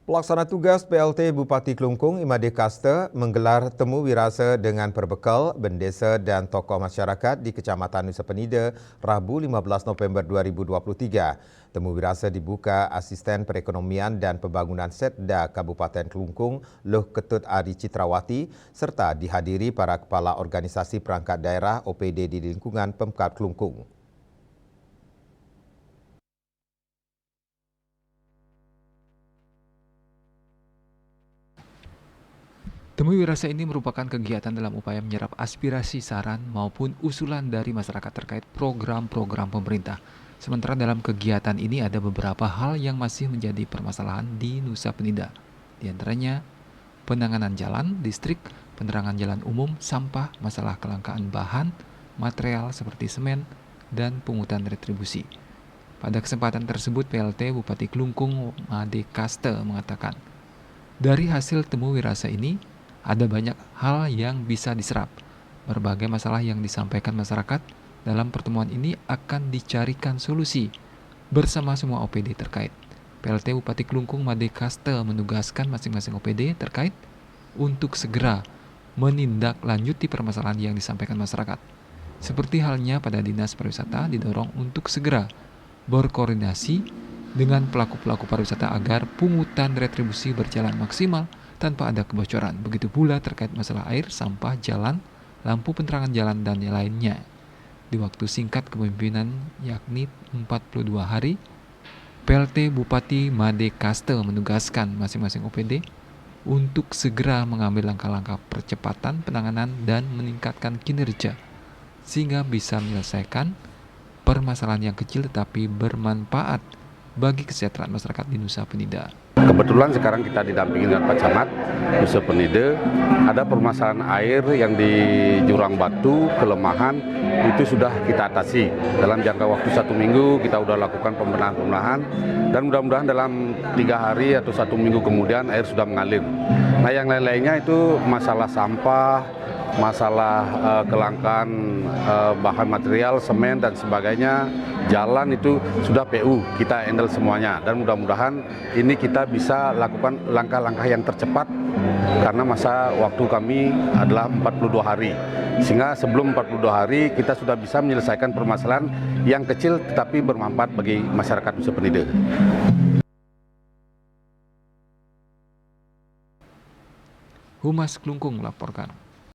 Pelaksana tugas PLT Bupati Kelungkung Imade Kaste menggelar temu wirasa dengan perbekal bendesa dan tokoh masyarakat di Kecamatan Nusa Penida Rabu 15 November 2023. Temu wirasa dibuka Asisten Perekonomian dan Pembangunan Setda Kabupaten Kelungkung Loh Ketut Ari Citrawati serta dihadiri para kepala organisasi perangkat daerah OPD di lingkungan Pemkab Kelungkung. Temu wirasa ini merupakan kegiatan dalam upaya menyerap aspirasi, saran, maupun usulan dari masyarakat terkait program-program pemerintah. Sementara dalam kegiatan ini ada beberapa hal yang masih menjadi permasalahan di Nusa Penida. Di antaranya penanganan jalan, distrik, penerangan jalan umum, sampah, masalah kelangkaan bahan, material seperti semen, dan pungutan retribusi. Pada kesempatan tersebut, PLT Bupati Kelungkung Imade Kaste mengatakan, dari hasil temu wirasa ini, ada banyak hal yang bisa diserap. Berbagai masalah yang disampaikan masyarakat dalam pertemuan ini akan dicarikan solusi bersama semua OPD terkait. PLT Bupati Kelungkung Imade Kaste menugaskan masing-masing OPD terkait untuk segera menindaklanjuti permasalahan yang disampaikan masyarakat. Seperti halnya pada Dinas Pariwisata didorong untuk segera berkoordinasi dengan pelaku-pelaku pariwisata agar pungutan retribusi berjalan maksimal tanpa ada kebocoran. Begitu pula terkait masalah air, sampah, jalan, lampu penerangan jalan, dan lainnya. Di waktu singkat kepemimpinan yakni 42 hari, PLT Bupati Imade Kaste menugaskan masing-masing OPD untuk segera mengambil langkah-langkah percepatan penanganan dan meningkatkan kinerja sehingga bisa menyelesaikan permasalahan yang kecil tetapi bermanfaat bagi kesejahteraan masyarakat di Nusa Penida. Kebetulan sekarang kita didampingi dengan Pak Camat Nusa Penida, ada permasalahan air yang di Jurang Batu, kelemahan, itu sudah kita atasi. Dalam jangka waktu 1 minggu kita sudah lakukan pembenahan dan mudah-mudahan dalam 3 hari atau 1 minggu kemudian air sudah mengalir. Nah yang lain-lainnya itu masalah sampah, masalah kelangkaan bahan material, semen dan sebagainya, jalan itu sudah PU, kita handle semuanya. Dan mudah-mudahan ini kita bisa lakukan langkah-langkah yang tercepat karena masa waktu kami adalah 42 hari. Sehingga sebelum 42 hari kita sudah bisa menyelesaikan permasalahan yang kecil tetapi bermanfaat bagi masyarakat Nusa Penida. Humas Kelungkung melaporkan.